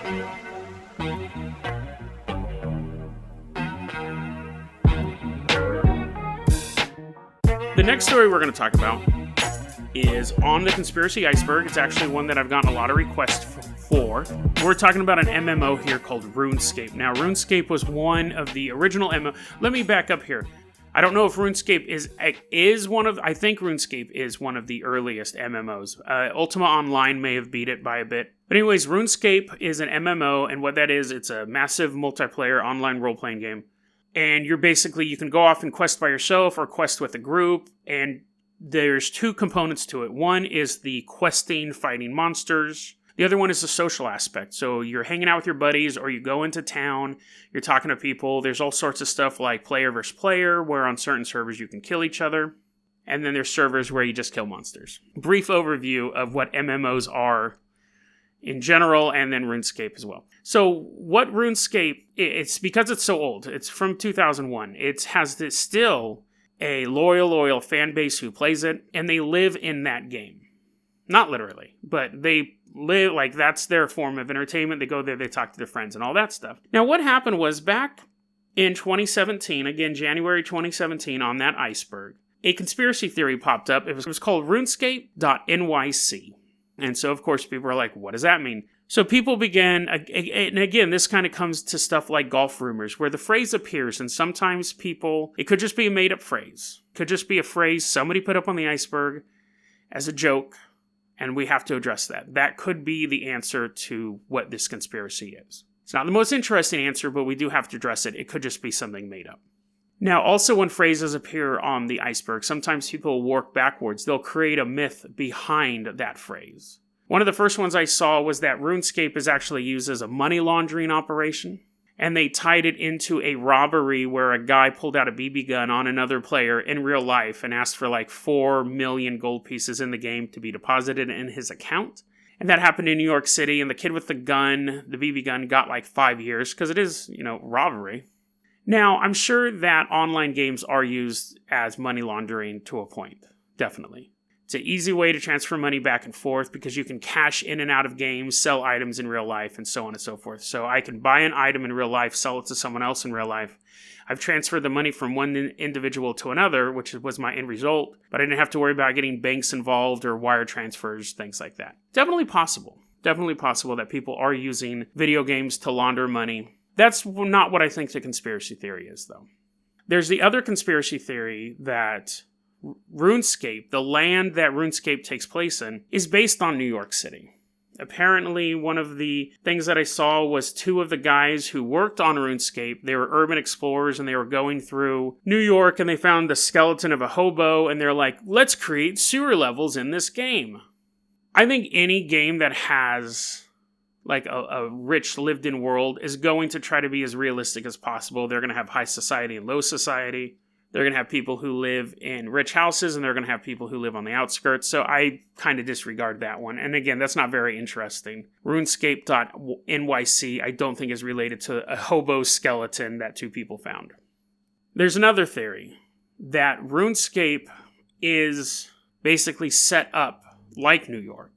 The next story we're going to talk about is on the conspiracy iceberg. It's actually one that I've gotten a lot of requests for. We're talking about an MMO here called Runescape. Now, Runescape was one of the original MMO. Let me back up here. I don't know if Runescape is one of... I think Runescape is one of the earliest MMOs. Ultima Online may have beat it by a bit. But anyways, Runescape is an MMO, and what that is, it's a massive multiplayer online role-playing game. And you can go off and quest by yourself or quest with a group, and there's two components to it. One is the questing, fighting monsters. The other one is the social aspect. So you're hanging out with your buddies, or you go into town, you're talking to people. There's all sorts of stuff like player versus player, where on certain servers you can kill each other. And then there's servers where you just kill monsters. Brief overview of what MMOs are in general, and then RuneScape as well. So what RuneScape, it's because it's so old. It's from 2001. It has still a loyal fan base who plays it, and they live in that game. Not literally, but they live, like, that's their form of entertainment. They go there, they talk to their friends and all that stuff. Now, what happened was back in 2017, again, January 2017, on that iceberg, a conspiracy theory popped up. It was called Runescape.NYC. And so, of course, people are like, what does that mean? So people began, and again, this kind of comes to stuff like golf rumors, where the phrase appears, and sometimes it could just be a made-up phrase. It could just be a phrase somebody put up on the iceberg as a joke, and we have to address that. That could be the answer to what this conspiracy is. It's not the most interesting answer, but we do have to address it. It could just be something made up. Now, also when phrases appear on the iceberg, sometimes people work backwards. They'll create a myth behind that phrase. One of the first ones I saw was that RuneScape is actually used as a money laundering operation, and they tied it into a robbery where a guy pulled out a BB gun on another player in real life and asked for like 4 million gold pieces in the game to be deposited in his account. And that happened in New York City, and the kid with the BB gun, got like 5 years, because it is, robbery. Now, I'm sure that online games are used as money laundering to a point, definitely. It's an easy way to transfer money back and forth because you can cash in and out of games, sell items in real life, and so on and so forth. So I can buy an item in real life, sell it to someone else in real life. I've transferred the money from one individual to another, which was my end result, but I didn't have to worry about getting banks involved or wire transfers, things like that. Definitely possible. Definitely possible that people are using video games to launder money. That's not what I think the conspiracy theory is, though. There's the other conspiracy theory that RuneScape, the land that RuneScape takes place in, is based on New York City. Apparently, one of the things that I saw was 2 of the guys who worked on RuneScape. They were urban explorers, and they were going through New York, and they found the skeleton of a hobo, and they're like, let's create sewer levels in this game. I think any game that has like a rich lived-in world is going to try to be as realistic as possible. They're going to have high society and low society. They're going to have people who live in rich houses, and they're going to have people who live on the outskirts. So I kind of disregard that one. And again, that's not very interesting. Runescape.NYC I don't think is related to a hobo skeleton that 2 people found. There's another theory that RuneScape is basically set up like New York.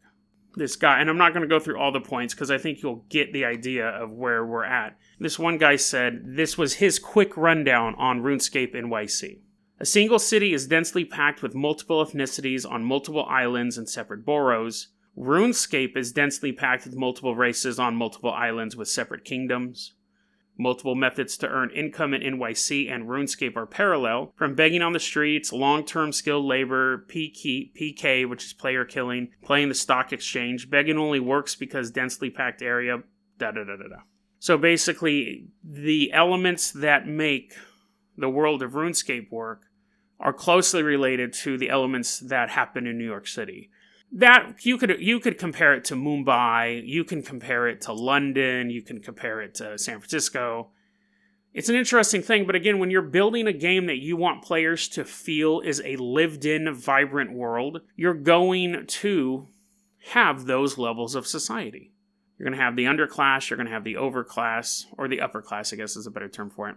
This guy, and I'm not going to go through all the points because I think you'll get the idea of where we're at. This one guy said this was his quick rundown on RuneScape NYC. A single city is densely packed with multiple ethnicities on multiple islands and separate boroughs. RuneScape is densely packed with multiple races on multiple islands with separate kingdoms. Multiple methods to earn income in NYC and RuneScape are parallel, from begging on the streets, long-term skilled labor, PK, which is player killing, playing the stock exchange. Begging only works because densely packed area, da-da-da-da-da. So basically, the elements that make the world of RuneScape work are closely related to the elements that happen in New York City. That you could compare it to Mumbai, you can compare it to London, you can compare it to San Francisco. It's an interesting thing, but again, when you're building a game that you want players to feel is a lived-in, vibrant world, you're going to have those levels of society. You're going to have the underclass, you're going to have the overclass, or the upper class, I guess is a better term for it.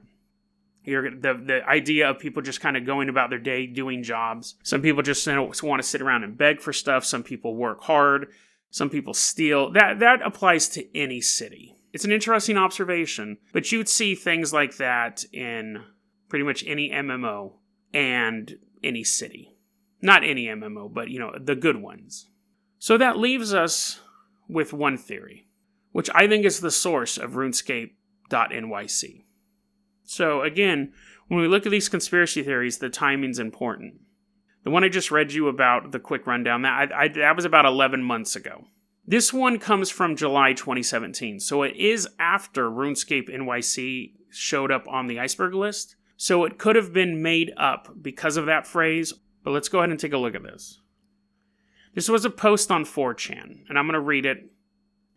The idea of people just kind of going about their day doing jobs. Some people just want to sit around and beg for stuff. Some people work hard. Some people steal. That applies to any city. It's an interesting observation, but you'd see things like that in pretty much any MMO and any city. Not any MMO, but, the good ones. So that leaves us with one theory, which I think is the source of RuneScape.NYC. So again, when we look at these conspiracy theories, the timing's important. The one I just read you about, the quick rundown, that was about 11 months ago. This one comes from July 2017, so it is after RuneScape NYC showed up on the iceberg list, so it could have been made up because of that phrase, but let's go ahead and take a look at this. This was a post on 4chan, and I'm going to read it.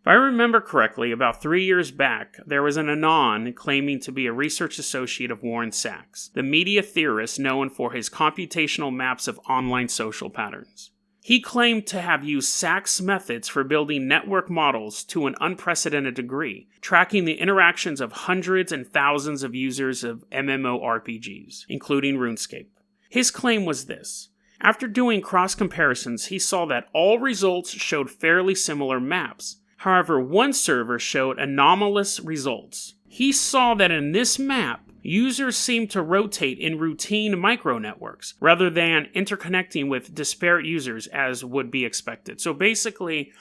If I remember correctly, about 3 years back, there was an Anon claiming to be a research associate of Warren Sachs, the media theorist known for his computational maps of online social patterns. He claimed to have used Sachs methods for building network models to an unprecedented degree, tracking the interactions of hundreds and thousands of users of MMORPGs, including RuneScape. His claim was this. After doing cross-comparisons, he saw that all results showed fairly similar maps. However, one server showed anomalous results. He saw that in this map, users seemed to rotate in routine micronetworks, rather than interconnecting with disparate users as would be expected. So basically,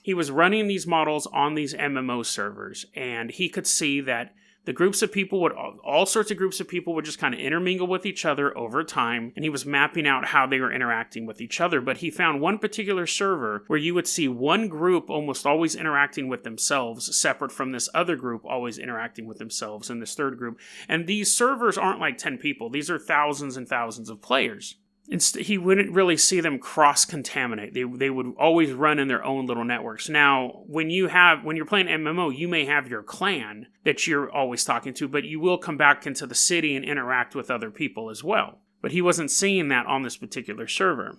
he was running these models on these MMO servers, and he could see that the groups of people all sorts of groups of people would just kind of intermingle with each other over time, and he was mapping out how they were interacting with each other. But he found one particular server where you would see one group almost always interacting with themselves, separate from this other group always interacting with themselves in this third group. And these servers aren't like 10 people. These are thousands and thousands of players. He wouldn't really see them cross-contaminate. They would always run in their own little networks. Now, when you're playing MMO, you may have your clan that you're always talking to, but you will come back into the city and interact with other people as well. But he wasn't seeing that on this particular server.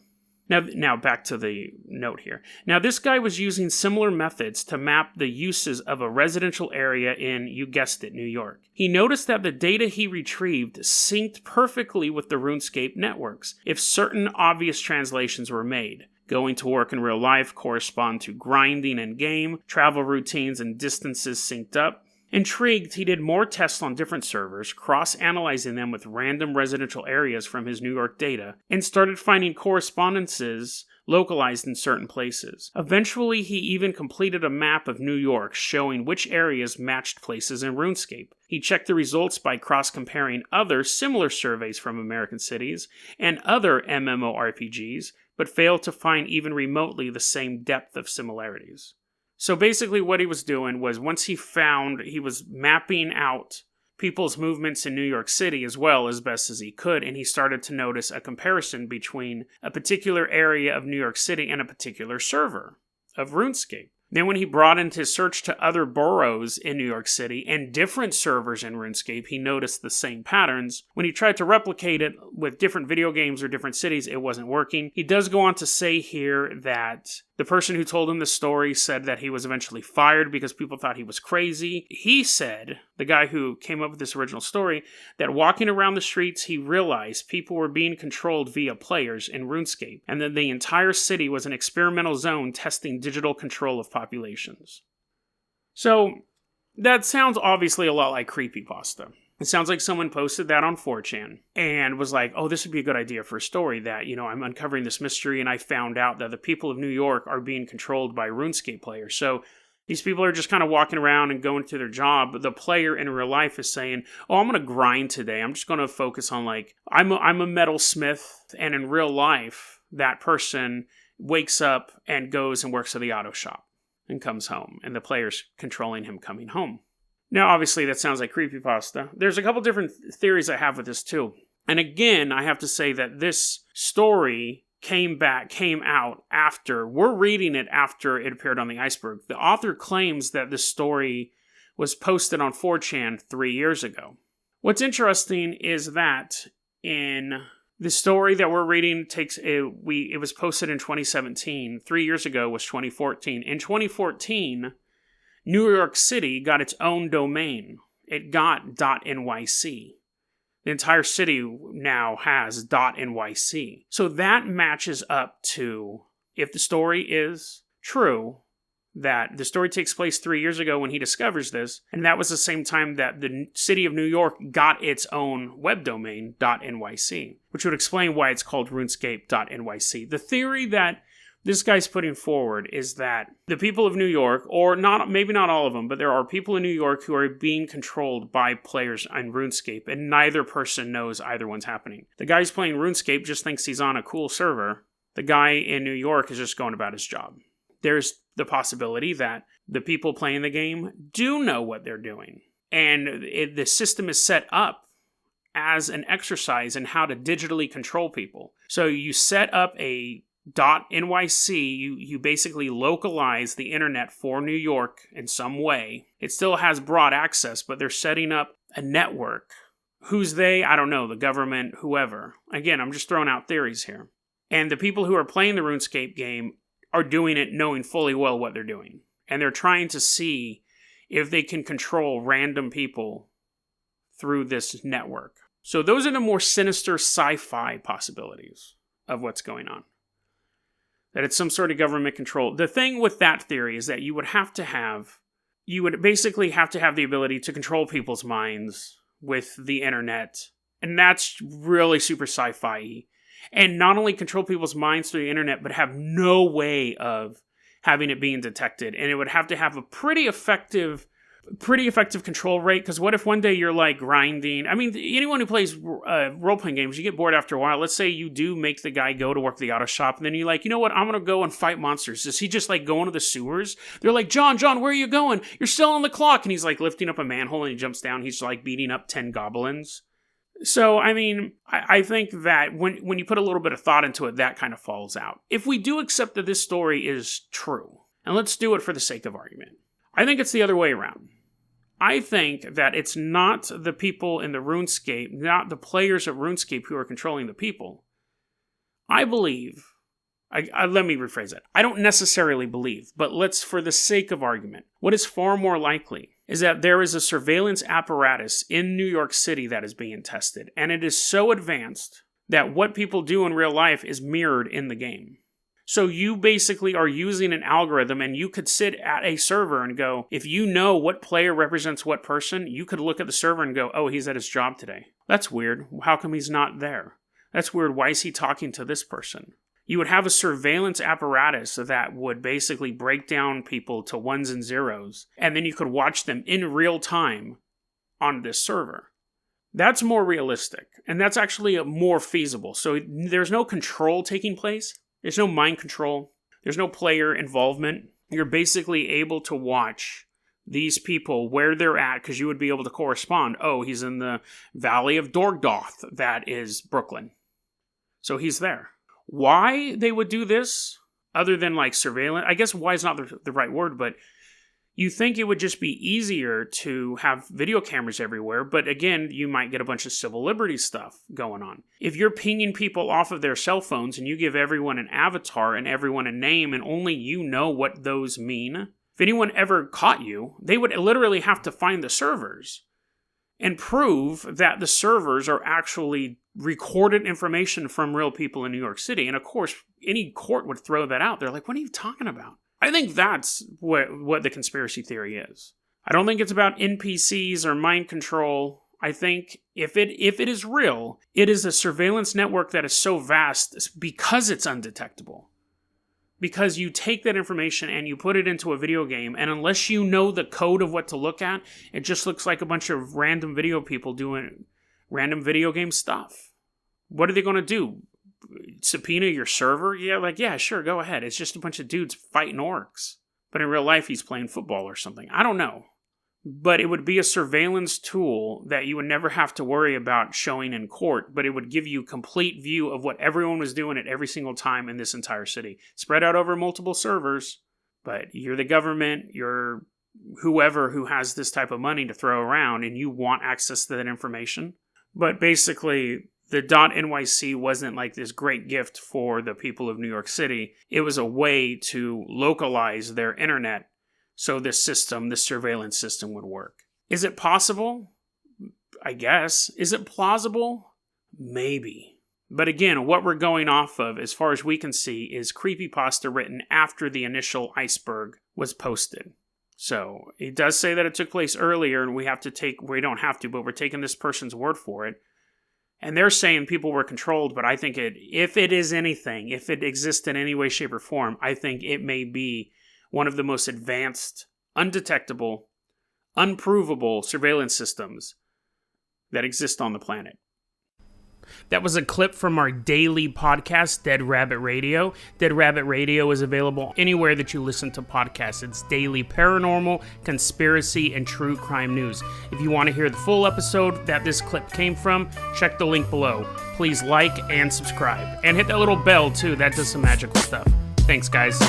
Now back to the note here. Now, this guy was using similar methods to map the uses of a residential area in, you guessed it, New York. He noticed that the data he retrieved synced perfectly with the RuneScape networks if certain obvious translations were made. Going to work in real life correspond to grinding in game, travel routines and distances synced up. Intrigued, he did more tests on different servers, cross-analyzing them with random residential areas from his New York data, and started finding correspondences localized in certain places. Eventually, he even completed a map of New York showing which areas matched places in RuneScape. He checked the results by cross-comparing other similar surveys from American cities and other MMORPGs, but failed to find even remotely the same depth of similarities. So basically what he was doing was once he was mapping out people's movements in New York City as well as best as he could, and he started to notice a comparison between a particular area of New York City and a particular server of RuneScape. Then when he broadened his search to other boroughs in New York City and different servers in RuneScape, he noticed the same patterns. When he tried to replicate it with different video games or different cities, it wasn't working. He does go on to say here that the person who told him the story said that he was eventually fired because people thought he was crazy. He said, the guy who came up with this original story, that walking around the streets, he realized people were being controlled via players in RuneScape, and that the entire city was an experimental zone testing digital control of populations. So, that sounds obviously a lot like creepypasta. It sounds like someone posted that on 4chan and was like, oh, this would be a good idea for a story that, I'm uncovering this mystery and I found out that the people of New York are being controlled by RuneScape players. So these people are just kind of walking around and going to their job, but the player in real life is saying, oh, I'm going to grind today. I'm just going to focus on I'm a metalsmith, and in real life, that person wakes up and goes and works at the auto shop and comes home, and the player's controlling him coming home. Now, obviously, that sounds like creepypasta. There's a couple different theories I have with this, too. And again, I have to say that this story came out after. We're reading it after it appeared on the iceberg. The author claims that this story was posted on 4chan 3 years ago. What's interesting is that in the story that we're reading, it was posted in 2017. 3 years ago was 2014. In 2014... New York City got its own domain. It got .nyc. The entire city now has .nyc. So that matches up to, if the story is true, that the story takes place 3 years ago when he discovers this, and that was the same time that the city of New York got its own web domain, .nyc, which would explain why it's called runescape.nyc. The theory that this guy's putting forward is that the people of New York, or not, maybe not all of them, but there are people in New York who are being controlled by players on RuneScape, and neither person knows either one's happening. The guy who's playing RuneScape just thinks he's on a cool server. The guy in New York is just going about his job. There's the possibility that the people playing the game do know what they're doing. And the system is set up as an exercise in how to digitally control people. So you set up a .nyc, you basically localize the internet for New York in some way. It still has broad access, but they're setting up a network. Who's they? I don't know. The government, whoever. Again, I'm just throwing out theories here. And the people who are playing the RuneScape game are doing it knowing fully well what they're doing. And they're trying to see if they can control random people through this network. So those are the more sinister sci-fi possibilities of what's going on. That it's some sort of government control. The thing with that theory is that you would basically have to have the ability to control people's minds with the internet. And that's really super sci-fi-y. And not only control people's minds through the internet, but have no way of having it being detected. And it would have to have a pretty effective control rate, because what if one day you're like grinding? I mean, anyone who plays role-playing games, you get bored after a while. Let's say you do make the guy go to work at the auto shop, and then you're like, you know what, I'm going to go and fight monsters. Does he just like go into the sewers? They're like, John, where are you going? You're still on the clock. And he's like lifting up a manhole, and he jumps down. He's like beating up 10 goblins. So, I mean, I think that when you put a little bit of thought into it, that kind of falls out. If we do accept that this story is true, and let's do it for the sake of argument, I think it's the other way around. I think that it's not the people in the RuneScape, not the players of RuneScape who are controlling the people. I believe, let me rephrase it. I don't necessarily believe, but let's, for the sake of argument, what is far more likely is that there is a surveillance apparatus in New York City that is being tested, and it is so advanced that what people do in real life is mirrored in the game. So you basically are using an algorithm, and you could sit at a server and go, if you know what player represents what person, you could look at the server and go, oh, he's at his job today. That's weird. How come he's not there? That's weird. Why is he talking to this person? You would have a surveillance apparatus that would basically break down people to ones and zeros, and then you could watch them in real time on this server. That's more realistic, and that's actually more feasible. So there's no control taking place. There's no mind control. There's no player involvement. You're basically able to watch these people where they're at, because you would be able to correspond. Oh, he's in the Valley of Dordgoth. That is Brooklyn. So he's there. Why they would do this, other than like surveillance, I guess why is not the right word, but you think it would just be easier to have video cameras everywhere, but again, you might get a bunch of civil liberties stuff going on. If you're pinging people off of their cell phones and you give everyone an avatar and everyone a name and only you know what those mean, if anyone ever caught you, they would literally have to find the servers and prove that the servers are actually recorded information from real people in New York City. And of course, any court would throw that out. They're like, what are you talking about? I think that's what the conspiracy theory is. I don't think it's about NPCs or mind control. I think if it is real, it is a surveillance network that is so vast because it's undetectable. Because you take that information and you put it into a video game, and unless you know the code of what to look at, it just looks like a bunch of random video people doing random video game stuff. What are they going to do? Subpoena your server? Yeah, sure, go ahead. It's just a bunch of dudes fighting orcs. But in real life, he's playing football or something. I don't know. But it would be a surveillance tool that you would never have to worry about showing in court, but it would give you complete view of what everyone was doing at every single time in this entire city. Spread out over multiple servers, but you're the government, you're whoever who has this type of money to throw around, and you want access to that information. But basically, the .nyc wasn't like this great gift for the people of New York City. It was a way to localize their internet so this surveillance system would work. Is it possible? I guess. Is it plausible? Maybe. But again, what we're going off of, as far as we can see, is creepypasta written after the initial iceberg was posted. So it does say that it took place earlier, and we don't have to, but we're taking this person's word for it. And they're saying people were controlled, but I think if it is anything, if it exists in any way, shape, or form, I think it may be one of the most advanced, undetectable, unprovable surveillance systems that exist on the planet. That was a clip from our daily podcast, Dead Rabbit Radio. Dead Rabbit Radio is available anywhere that you listen to podcasts. It's daily paranormal, conspiracy, and true crime news. If you want to hear the full episode that this clip came from, check the link below. Please like and subscribe. And hit that little bell, too. That does some magical stuff. Thanks, guys.